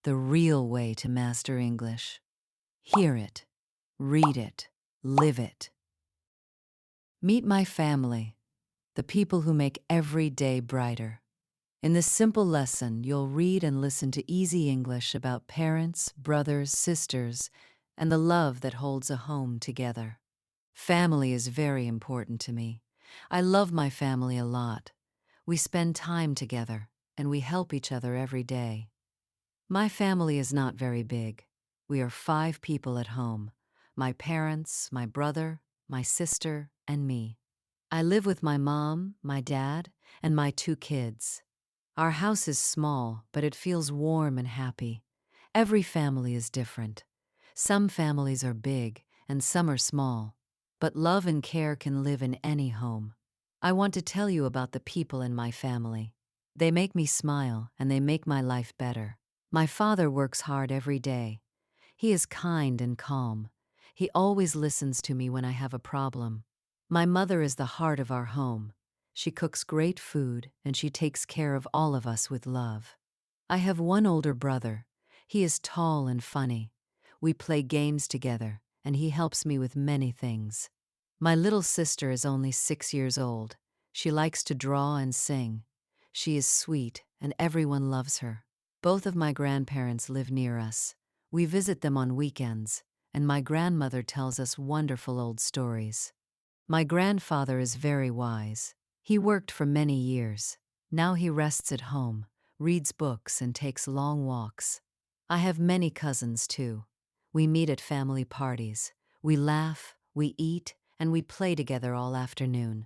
the real way to master English. Hear it, read it, live it. Meet my family, the people who make every day brighter. In this simple lesson, you'll read and listen to easy English about parents, brothers, sisters, and the love that holds a home together. Family is very important to me. I love my family a lot. We spend time together, and we help each other every day. My family is not very big. We are 5 people at home: my parents, my brother, my sister, and me. I live with my mom, my dad, and my 2 kids. Our house is small, but it feels warm and happy. Every family is different. Some families are big, and some are small. But love and care can live in any home. I want to tell you about the people in my family. They make me smile, and they make my life better. My father works hard every day. He is kind and calm. He always listens to me when I have a problem. My mother is the heart of our home. She cooks great food, and she takes care of all of us with love. I have one older brother. He is tall and funny. We play games together, and he helps me with many things. My little sister is only 6 years old. She likes to draw and sing. She is sweet, and everyone loves her. Both of my grandparents live near us. We visit them on weekends, and my grandmother tells us wonderful old stories. My grandfather is very wise. He worked for many years. Now he rests at home, reads books, and takes long walks. I have many cousins, too. We meet at family parties. We laugh, we eat, and we play together all afternoon.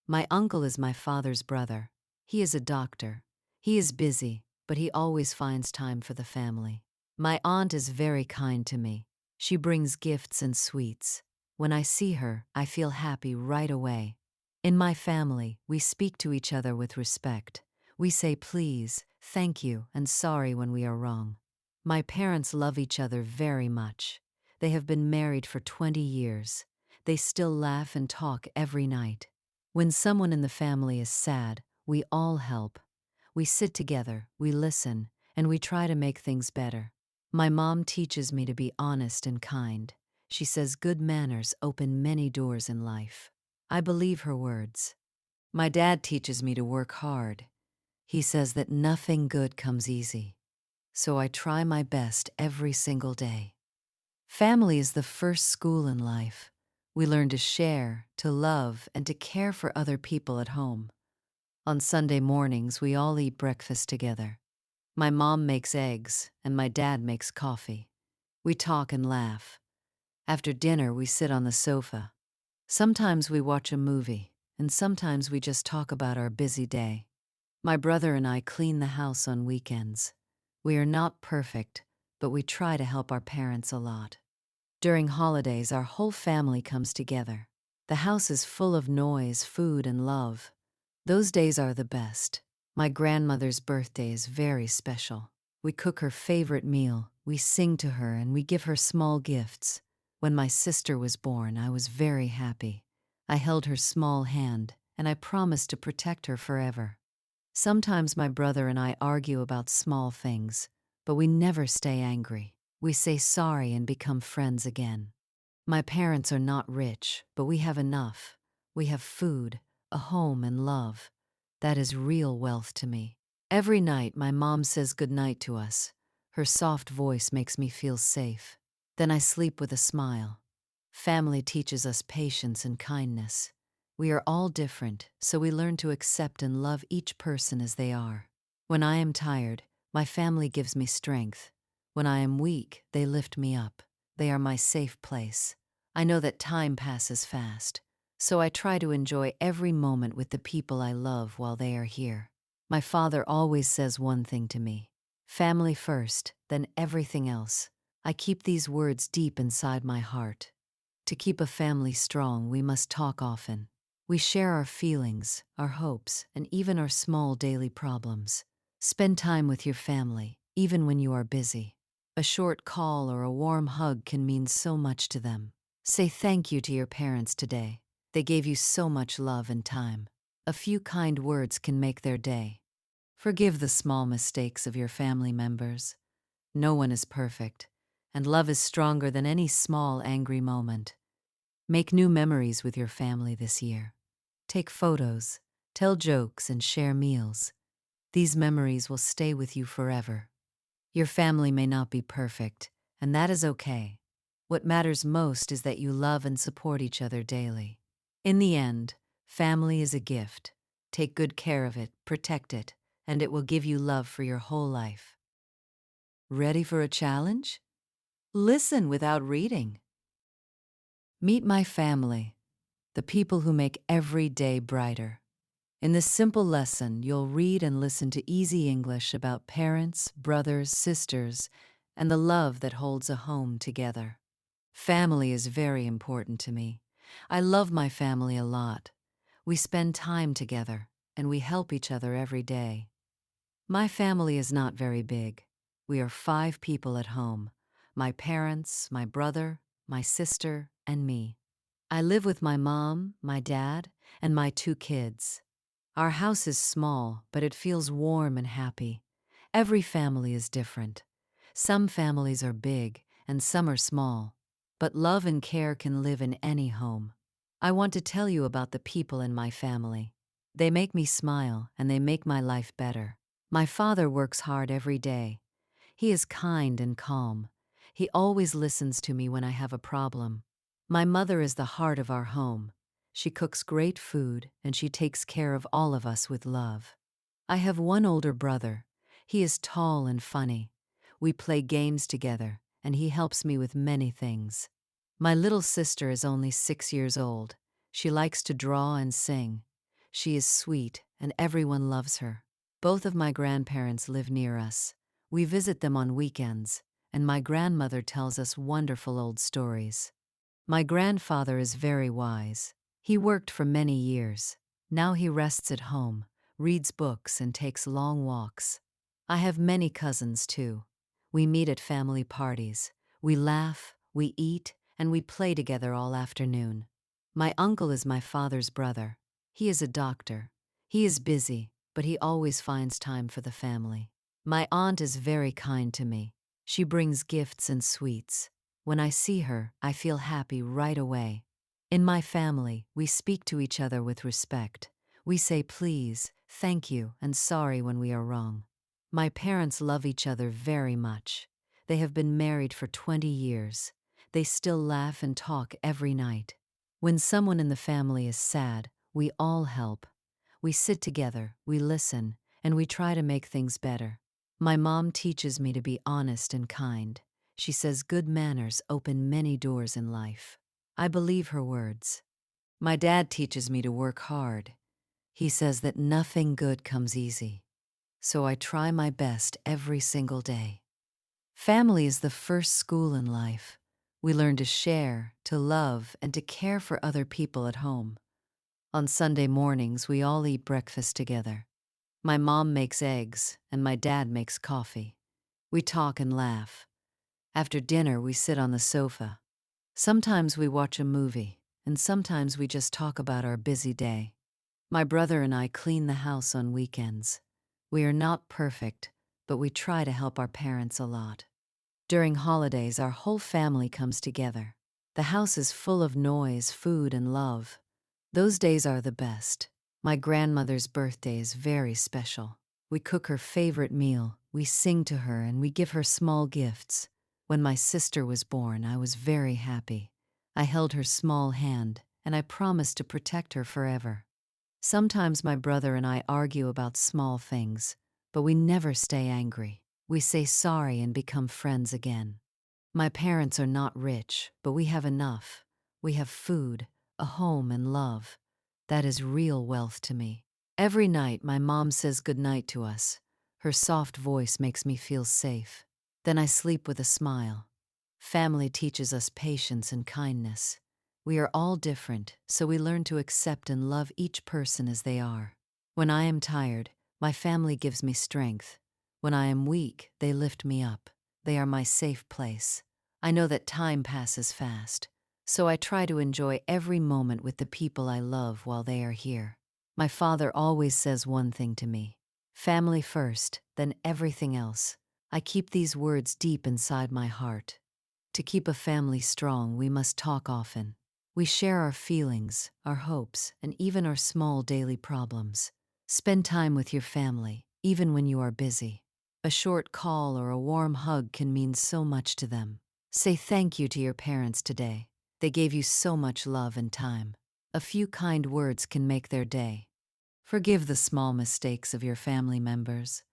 My uncle is my father's brother. He is a doctor. He is busy, but he always finds time for the family. My aunt is very kind to me. She brings gifts and sweets. When I see her, I feel happy right away. In my family, we speak to each other with respect. We say please, thank you, and sorry when we are wrong. My parents love each other very much. They have been married for 20 years. They still laugh and talk every night. When someone in the family is sad, we all help. We sit together, we listen, and we try to make things better. My mom teaches me to be honest and kind. She says good manners open many doors in life. I believe her words. My dad teaches me to work hard. He says that nothing good comes easy. So I try my best every single day. Family is the first school in life. We learn to share, to love, and to care for other people at home. On Sunday mornings, we all eat breakfast together. My mom makes eggs, and my dad makes coffee. We talk and laugh. After dinner, we sit on the sofa. Sometimes we watch a movie, and sometimes we just talk about our busy day. My brother and I clean the house on weekends. We are not perfect, but we try to help our parents a lot. During holidays, our whole family comes together. The house is full of noise, food, and love. Those days are the best. My grandmother's birthday is very special. We cook her favorite meal, we sing to her, and we give her small gifts. When my sister was born, I was very happy. I held her small hand, and I promised to protect her forever. Sometimes my brother and I argue about small things, but we never stay angry. We say sorry and become friends again. My parents are not rich, but we have enough. We have food, a home, and love. That is real wealth to me. Every night, my mom says goodnight to us. Her soft voice makes me feel safe. Then I sleep with a smile. Family teaches us patience and kindness. We are all different, so we learn to accept and love each person as they are. When I am tired, my family gives me strength. When I am weak, they lift me up. They are my safe place. I know that time passes fast, so I try to enjoy every moment with the people I love while they are here. My father always says one thing to me: family first, then everything else. I keep these words deep inside my heart. To keep a family strong, we must talk often. We share our feelings, our hopes, and even our small daily problems. Spend time with your family, even when you are busy. A short call or a warm hug can mean so much to them. Say thank you to your parents today. They gave you so much love and time. A few kind words can make their day. Forgive the small mistakes of your family members. No one is perfect, and love is stronger than any small angry moment. Make new memories with your family this year. Take photos, tell jokes, and share meals. These memories will stay with you forever. Your family may not be perfect, and that is okay. What matters most is that you love and support each other daily. In the end, family is a gift. Take good care of it, protect it, and it will give you love for your whole life. Ready for a challenge? Listen without reading. Meet my family, the people who make every day brighter. In this simple lesson, you'll read and listen to easy English about parents, brothers, sisters, and the love that holds a home together. Family is very important to me. I love my family a lot. We spend time together, and we help each other every day. My family is not very big. We are 5 people at home: my parents, my brother, my sister, and me. I live with my mom, my dad, and my 2 kids. Our house is small, but it feels warm and happy. Every family is different. Some families are big, and some are small. But love and care can live in any home. I want to tell you about the people in my family. They make me smile, and they make my life better. My father works hard every day. He is kind and calm. He always listens to me when I have a problem. My mother is the heart of our home. She cooks great food, and she takes care of all of us with love. I have one older brother. He is tall and funny. We play games together, and he helps me with many things. My little sister is only 6 years old. She likes to draw and sing. She is sweet, and everyone loves her. Both of my grandparents live near us. We visit them on weekends, and my grandmother tells us wonderful old stories. My grandfather is very wise. He worked for many years. Now he rests at home, reads books, and takes long walks. I have many cousins, too. We meet at family parties. We laugh, we eat, and we play together all afternoon. My uncle is my father's brother. He is a doctor. He is busy, but he always finds time for the family. My aunt is very kind to me. She brings gifts and sweets. When I see her, I feel happy right away. In my family, we speak to each other with respect. We say please, thank you, and sorry when we are wrong. My parents love each other very much. They have been married for 20 years. They still laugh and talk every night. When someone in the family is sad, we all help. We sit together, we listen, and we try to make things better. My mom teaches me to be honest and kind. She says good manners open many doors in life. I believe her words. My dad teaches me to work hard. He says that nothing good comes easy. So I try my best every single day. Family is the first school in life. We learn to share, to love, and to care for other people at home. On Sunday mornings, we all eat breakfast together. My mom makes eggs, and my dad makes coffee. We talk and laugh. After dinner, we sit on the sofa. Sometimes we watch a movie, and sometimes we just talk about our busy day. My brother and I clean the house on weekends. We are not perfect, but we try to help our parents a lot. During holidays, our whole family comes together. The house is full of noise, food, and love. Those days are the best. My grandmother's birthday is very special. We cook her favorite meal, we sing to her, and we give her small gifts. When my sister was born, I was very happy. I held her small hand, and I promised to protect her forever. Sometimes my brother and I argue about small things, but we never stay angry. We say sorry and become friends again. My parents are not rich, but we have enough. We have food, a home, and love. That is real wealth to me. Every night, my mom says goodnight to us. Her soft voice makes me feel safe. Then I sleep with a smile. Family teaches us patience and kindness. We are all different, so we learn to accept and love each person as they are. When I am tired, my family gives me strength. When I am weak, they lift me up. They are my safe place. I know that time passes fast, so I try to enjoy every moment with the people I love while they are here. My father always says one thing to me: family first, then everything else. I keep these words deep inside my heart. To keep a family strong, we must talk often. We share our feelings, our hopes, and even our small daily problems. Spend time with your family, even when you are busy. A short call or a warm hug can mean so much to them. Say thank you to your parents today. They gave you so much love and time. A few kind words can make their day. Forgive the small mistakes of your family members.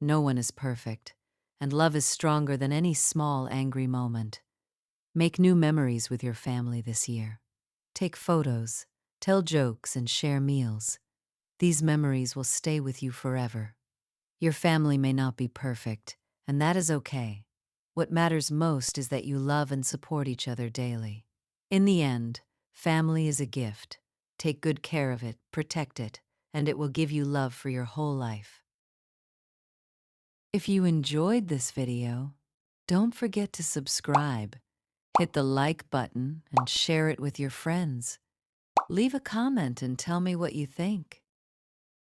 No one is perfect, and love is stronger than any small angry moment. Make new memories with your family this year. Take photos, tell jokes, and share meals. These memories will stay with you forever. Your family may not be perfect, and that is okay. What matters most is that you love and support each other daily. In the end, family is a gift. Take good care of it, protect it, and it will give you love for your whole life. If you enjoyed this video, don't forget to subscribe. Hit the like button and share it with your friends. Leave a comment and tell me what you think.